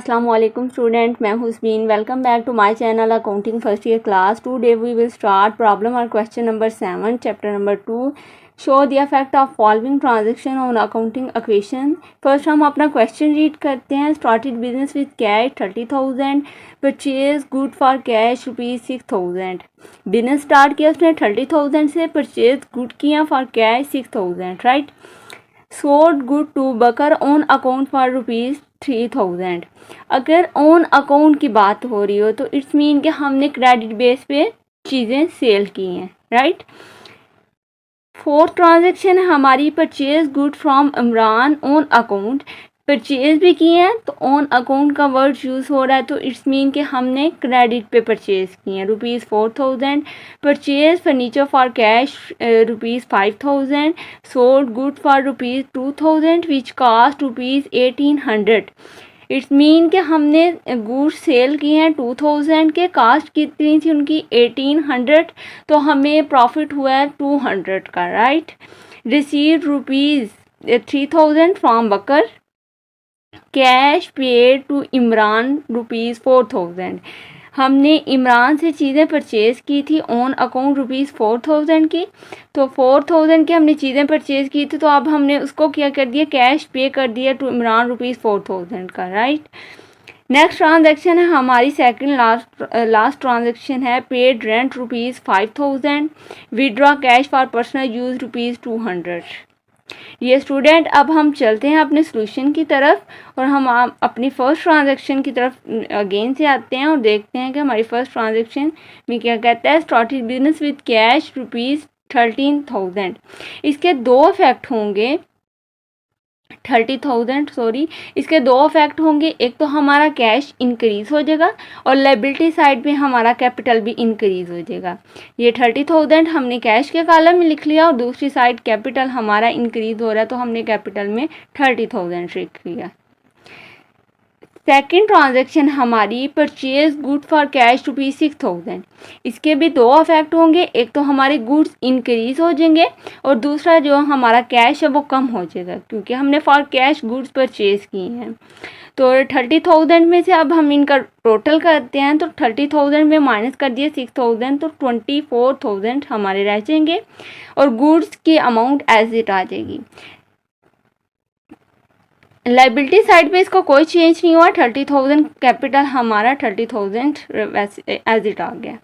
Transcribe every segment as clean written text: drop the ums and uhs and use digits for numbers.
अस्सलाम वालेकुम स्टूडेंट, मैं Husmeen. Welcome back to my channel accounting first year class. Today we will start problem और question number 7 chapter number 2। Show the effect of following transaction on accounting equation. First हम अपना question read करते हैं। Started business with cash 30,000, purchase good for cash ₹6,000। Business start किया उसने 30,000 से, purchase good किया for cash 6,000, right. Sold good to Bakar on account for ₹3,000। अगर on account की बात हो रही हो तो इट्स मीन कि हमने क्रेडिट बेस पे चीज़ें सेल की हैं, राइट। फोर्थ ट्रांजैक्शन है हमारी purchase good from Imran on account. Purchase भी किए हैं तो ऑन अकाउंट का वर्ड यूज़ हो रहा है, तो इट्स मीन कि हमने क्रेडिट पे परचेज किए हैं ₹4,000। Purchase furniture for cash ₹5,000। Sold good for ₹2,000 which cost ₹1,800। It's mean कि हमने गुड्स सेल किए हैं 2,000 के, कास्ट कितनी थी उनकी 1,800, तो हमें प्रॉफिट हुआ है 200 का, right. Receive ₹3,000 from Bakar. Cash paid to Imran ₹4,000। हमने इमरान से चीज़ें परचेज़ की थी ऑन अकाउंट ₹4,000 की, तो 4,000 की हमने चीज़ें परचेज़ की थी, तो अब हमने उसको क्या कर दिया, कैश पे कर दिया टू इमरान ₹4,000 का, राइट। नेक्स्ट ट्रांजैक्शन है हमारी सेकंड लास्ट ट्रांजैक्शन है। Paid rent ₹5,000। Withdraw cash for personal use ₹200। ये स्टूडेंट, अब हम चलते हैं अपने सोल्यूशन की तरफ और हम अपनी फर्स्ट ट्रांजैक्शन की तरफ अगेन से आते हैं और देखते हैं कि हमारी फर्स्ट ट्रांजैक्शन में क्या कहता है। Started business with cash ₹13,000। इसके दो इफेक्ट होंगे, 30,000 सॉरी। इसके दो इफेक्ट होंगे, एक तो हमारा कैश इंक्रीज हो जाएगा और लायबिलिटी साइड पे हमारा कैपिटल भी इंक्रीज हो जाएगा। ये 30,000 हमने कैश के कॉलम में लिख लिया और दूसरी साइड कैपिटल हमारा इंक्रीज हो रहा है, तो हमने कैपिटल में 30,000 लिख लिया। सेकेंड ट्रांजैक्शन हमारी परचेज गुड फॉर कैश ₹6,000। इसके भी दो इफेक्ट होंगे, एक तो हमारे गुड्स इंक्रीज हो जाएंगे और दूसरा जो हमारा कैश है वो कम हो जाएगा, क्योंकि हमने फॉर कैश गुड्स परचेज किए हैं। तो 30,000 में से अब हम इनका टोटल करते हैं, तो 30,000 में माइनस कर दिए 6,000, तो 24,000 हमारे रह जाएंगे और गुड्स की अमाउंट एज इट आ जाएगी। लाइबिलिटी साइड पे इसका कोई चेंज नहीं हुआ, 30,000 कैपिटल हमारा 30,000 एज इट आ गया।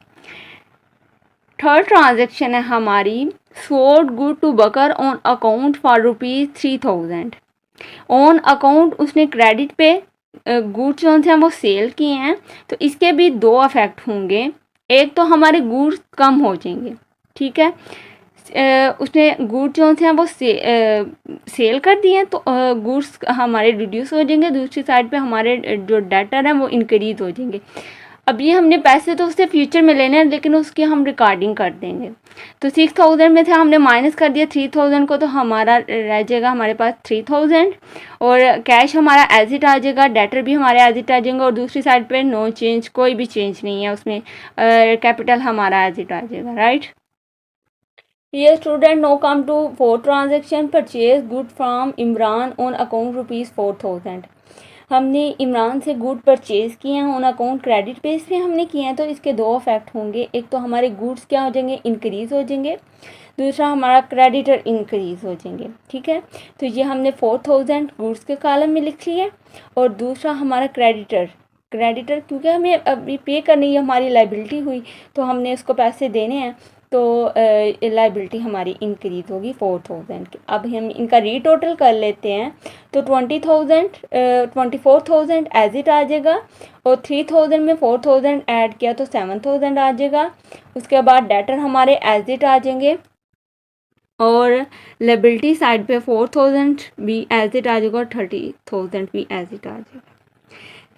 थर्ड ट्रांजैक्शन है हमारी sold good to Bakar on account for ₹3,000। On account उसने क्रेडिट पे गुड्स जो हैं वो सेल किए हैं, तो इसके भी दो इफेक्ट होंगे। एक तो हमारे गुड्स कम हो जाएंगे, ठीक है। उसने गुड्स जो हैं वो सेल कर दिए हैं, तो गुड्स हमारे रिड्यूस हो जाएंगे। दूसरी साइड पे हमारे जो डेटर हैं वो इंक्रीज हो जाएंगे। अब ये हमने पैसे तो उससे फ्यूचर में लेने हैं, लेकिन उसकी हम रिकॉर्डिंग कर देंगे। तो 6,000 में से हमने माइनस कर दिया 3,000 को, तो हमारा रह जाएगा हमारे पास 3,000 और कैश हमारा एज इट आ जाएगा, डेटर भी हमारे एज इट आ जाएंगे और दूसरी साइड पे नो चेंज, कोई भी चेंज नहीं है उसमें, कैपिटल हमारा एज इट आ जाएगा, right. Here student now come to fourth transaction, purchase good from Imran on account ₹4,000। हमने इमरान से गुड परचेज किए हैं ऑन अकाउंट, क्रेडिट बेस पे हमने किए हैं, तो इसके दो इफेक्ट होंगे। एक तो हमारे गुड्स क्या हो जाएंगे, इंक्रीज हो जाएंगे, दूसरा हमारा क्रेडिटर इंक्रीज हो जाएंगे, ठीक है। तो ये हमने 4,000 गुड्स के कॉलम में लिख लिया और दूसरा हमारा क्रेडिटर क्योंकि हमें अभी पे करनी है, हमारी लाइबिलिटी हुई तो हमने उसको पैसे देने हैं, तो लाइबिलिटी हमारी इंक्रीज होगी 4,000 की। अब हम इनका रीटोटल कर लेते हैं, तो 24,000 एज इट आ जाएगा और 3,000 में 4,000 ऐड किया तो 7,000 आ जाएगा। उसके बाद डेटर हमारे एज इट आ जाएंगे और लाइबिलिटी साइड पे 4,000 भी एज इट आ जाएगा और 30,000 भी एज इट आ जाएगा।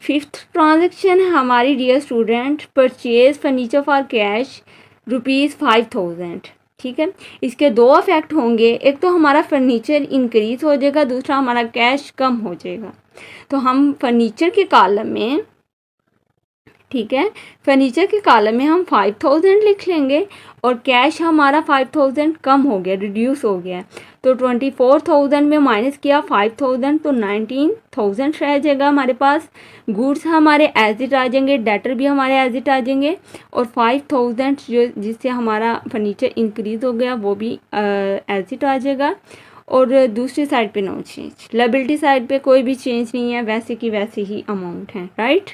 फिफ्थ ट्रांजैक्शन है हमारी dear student, purchase furniture for cash ₹5,000, ठीक है। इसके दो इफेक्ट होंगे, एक तो हमारा फर्नीचर इंक्रीज हो जाएगा, दूसरा हमारा कैश कम हो जाएगा। तो हम फर्नीचर के कॉलम में, ठीक है, फर्नीचर के कॉलम में हम 5,000 लिख लेंगे और कैश हमारा 5,000 कम हो गया, रिड्यूस हो गया, तो 24,000 में माइनस किया 5,000 तो 19,000 रह जाएगा हमारे पास। गुड्स हमारे एज इट आ जाएंगे, डेटर भी हमारे एज इट आ जाएंगे, और 5,000 जो जिससे हमारा फर्नीचर इंक्रीज हो गया वो भी एज इट आ जाएगा। और दूसरी साइड पे नो चेंज, लायबिलिटी साइड पे कोई भी चेंज नहीं है, वैसे की वैसे ही अमाउंट है, राइट।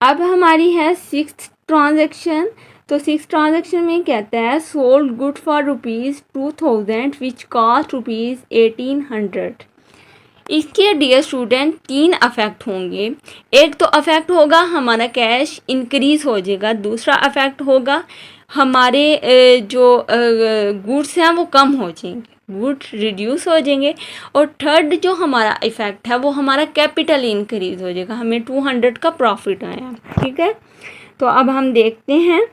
अब हमारी है सिक्स्थ ट्रांजैक्शन। तो सिक्स ट्रांजैक्शन में कहता है sold good for ₹2,000 which cost ₹1,800। इसके डियर स्टूडेंट 3 अफेक्ट होंगे। एक तो अफेक्ट होगा हमारा कैश इंक्रीज हो जाएगा, दूसरा अफेक्ट होगा हमारे जो गुड्स हैं वो कम हो जाएंगे, गुड रिड्यूस हो जाएंगे, और थर्ड जो हमारा इफेक्ट है वो हमारा कैपिटल इंक्रीज हो जाएगा, हमें 200 का प्रॉफिट आया, ठीक है। तो अब हम देखते हैं,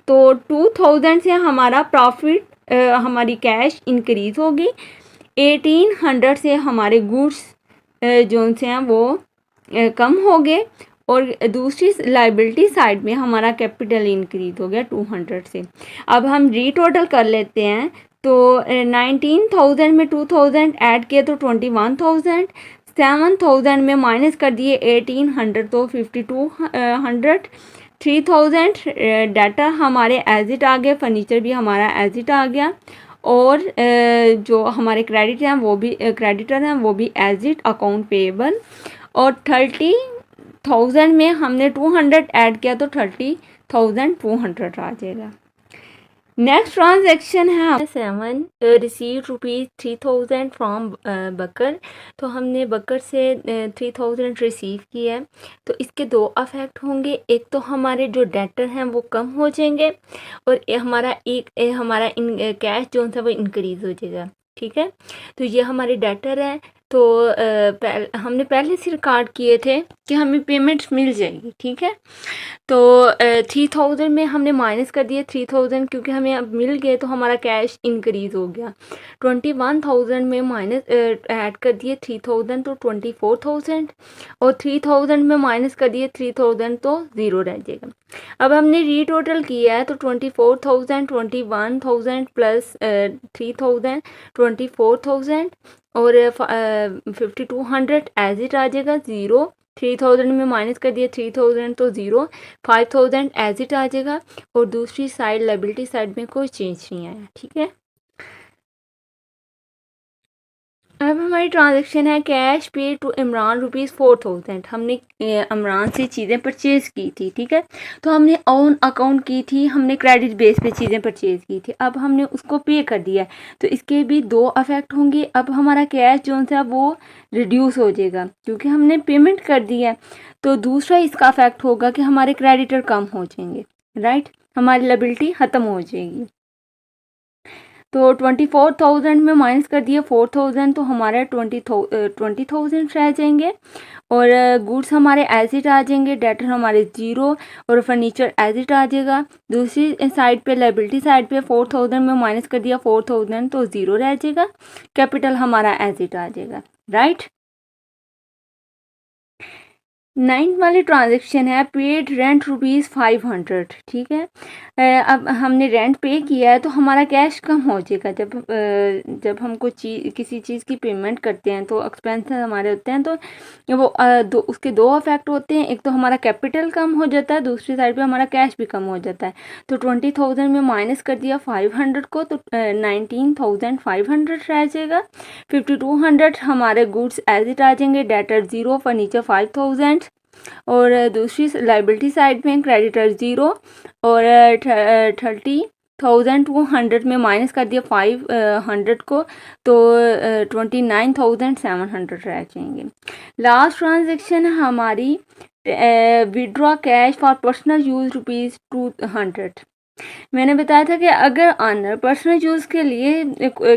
तो 2000 से हमारा प्रॉफिट हमारी कैश इंक्रीज होगी, 1800 से हमारे गुड्स जो से हैं वो कम हो गए, और दूसरी लाइबिलिटी साइड में हमारा कैपिटल इंक्रीज हो गया 200 से। अब हम रीटोटल कर लेते हैं, तो 19,000 में 2000 ऐड किए तो 21,000, 7,000 में माइनस कर दिए 1,800 तो 5,200, 3,000 डाटा हमारे एज इट आ गए, फर्नीचर भी हमारा एज इट आ गया, और जो हमारे क्रेडिट हैं वो भी क्रेडिटर हैं वो भी एज इट अकाउंट पेएबल, और 30,000 में हमने 200 ऐड किया तो 30,200 आ जाएगा। नेक्स्ट ट्रांजैक्शन है 7 रिसीव ₹3,000 फ्रॉम बकर। तो हमने बकर से 3,000 रिसीव किया है, तो इसके दो अफेक्ट होंगे, एक तो हमारे जो डेटर हैं वो कम हो जाएंगे, और हमारा कैश जो है वो इंक्रीज हो जाएगा, ठीक है। तो ये हमारे डेटर हैं, तो हमने पहले से रिकॉर्ड किए थे कि हमें पेमेंट मिल जाएगी, ठीक है। तो 3,000 में हमने माइनस कर दिए 3,000, क्योंकि हमें अब मिल गए तो हमारा कैश इंक्रीज हो गया। 21,000 में माइनस ऐड कर दिए 3,000 तो 24,000, और 3,000 में माइनस कर दिए 3,000 तो ज़ीरो रह जाएगा। अब हमने रीटोटल किया है, तो 24,000, 21,000 प्लस 3,000 24,000, और 5,200 एज इट आ जाएगा, ज़ीरो 3,000 में माइनस कर दिया 3,000 तो ज़ीरो, 5,000 एज इट आ जाएगा, और दूसरी साइड लायबिलिटी साइड में कोई चेंज नहीं आया, ठीक है। अब हमारी ट्रांजैक्शन है कैश पे टू इमरान ₹4,000। हमने इमरान से चीज़ें परचेज़ की थी, ठीक है। तो हमने ऑन अकाउंट की थी, हमने क्रेडिट बेस पे चीज़ें परचेज़ की थी, अब हमने उसको पे कर दिया है, तो इसके भी दो अफेक्ट होंगे। अब हमारा कैश जो है वो रिड्यूस हो जाएगा क्योंकि हमने पेमेंट कर दी है। तो दूसरा इसका अफेक्ट होगा कि हमारे क्रेडिटर कम हो जाएंगे, राइट, हमारी लायबिलिटी ख़त्म हो जाएगी। तो 24,000 में माइनस कर दिए 4,000 तो हमारे 20,000 रह जाएंगे, और गुड्स हमारे एज इट आ जाएंगे, डेटर हमारे ज़ीरो, और फर्नीचर एज इट आ जाएगा। दूसरी साइड पे लायबिलिटी साइड पे 4,000 में माइनस कर दिया 4,000 तो ज़ीरो रह जाएगा, कैपिटल हमारा एज इट आ जाएगा, राइट। 9th वाली ट्रांजैक्शन है पेड रेंट ₹500, ठीक है। अब हमने रेंट पे किया है तो हमारा कैश कम हो जाएगा। जब हम किसी चीज़ की पेमेंट करते हैं तो एक्सपेंसेस हमारे होते हैं, तो वो उसके दो अफेक्ट होते हैं, एक तो हमारा कैपिटल कम हो जाता है, दूसरी साइड पे हमारा कैश भी कम हो जाता है। तो 20,000 में माइनस कर दिया 500 को तो 19,500 रह जाएगा। 5,200 हमारे गुड्स एज इट आ जाएंगे, डेटर ज़ीरो, फर्नीचर 5,000, और दूसरी लायबिलिटी साइड में क्रेडिटर ज़ीरो, और 30,200 में माइनस कर दिया 500 को तो 29,700 रह जाएंगे। लास्ट ट्रांजैक्शन है हमारी withdraw cash for personal use ₹200। मैंने बताया था कि अगर ऑनर पर्सनल यूज़ के लिए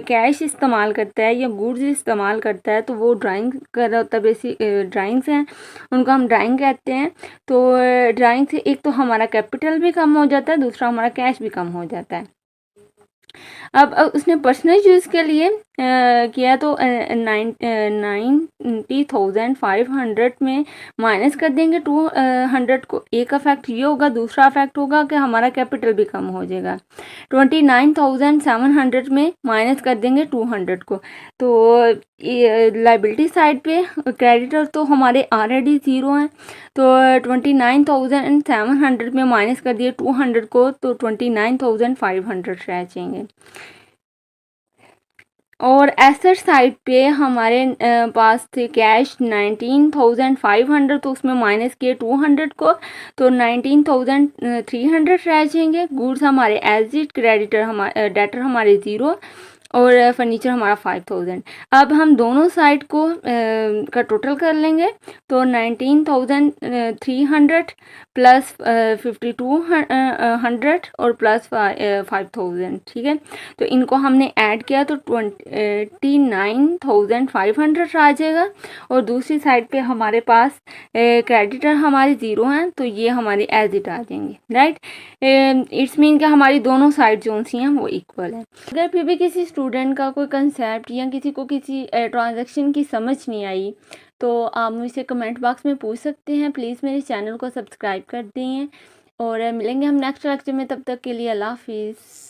कैश इस्तेमाल करता है या गुड्स इस्तेमाल करता है तो वो ड्राइंग कर रहा होता है, बेसिक ड्राइंग्स हैं उनको हम ड्राइंग कहते हैं। तो ड्राइंग से एक तो हमारा कैपिटल भी कम हो जाता है, दूसरा हमारा कैश भी कम हो जाता है। उसने पर्सनल यूज़ के लिए किया तो 90,500 में माइनस कर देंगे 200 को। एक इफेक्ट ये होगा, दूसरा इफेक्ट होगा कि हमारा कैपिटल भी कम हो जाएगा। 29,700 में माइनस कर देंगे 200 को। तो लाइबिलिटी साइड पे क्रेडिटर तो हमारे ऑलरेडी ज़ीरो हैं, तो 29,700 में माइनस कर दिए 200 को, तो 29,500 रह जाएंगे। और एसेट साइड पे हमारे पास थे कैश 19,500, तो उसमें माइनस किए 200 को, तो 19,300 रह जाएंगे। गुड्स हमारे एजिट, क्रेडिटर हमारे डेटर हमारे ज़ीरो, और फर्नीचर हमारा 5,000। अब हम दोनों साइड को का टोटल कर लेंगे, तो 19,300 प्लस 5,200 और प्लस 5,000, ठीक है। तो इनको हमने ऐड किया तो 29,500 आ जाएगा। और दूसरी साइड पे हमारे पास क्रेडिटर हमारे ज़ीरो हैं, तो ये हमारे एज इट आ जाएंगे, राइट। इट्स मीन कि हमारी दोनों साइड जो सी हैं वो इक्वल है। अगर फिर भी किसी स्टूडेंट का कोई कंसेप्ट या किसी को किसी ट्रांजैक्शन की समझ नहीं आई, तो आप मुझसे कमेंट बॉक्स में पूछ सकते हैं। प्लीज़ मेरे चैनल को सब्सक्राइब कर दें, और मिलेंगे हम नेक्स्ट लेक्चर में। तब तक के लिए अल्लाह हाफिज़।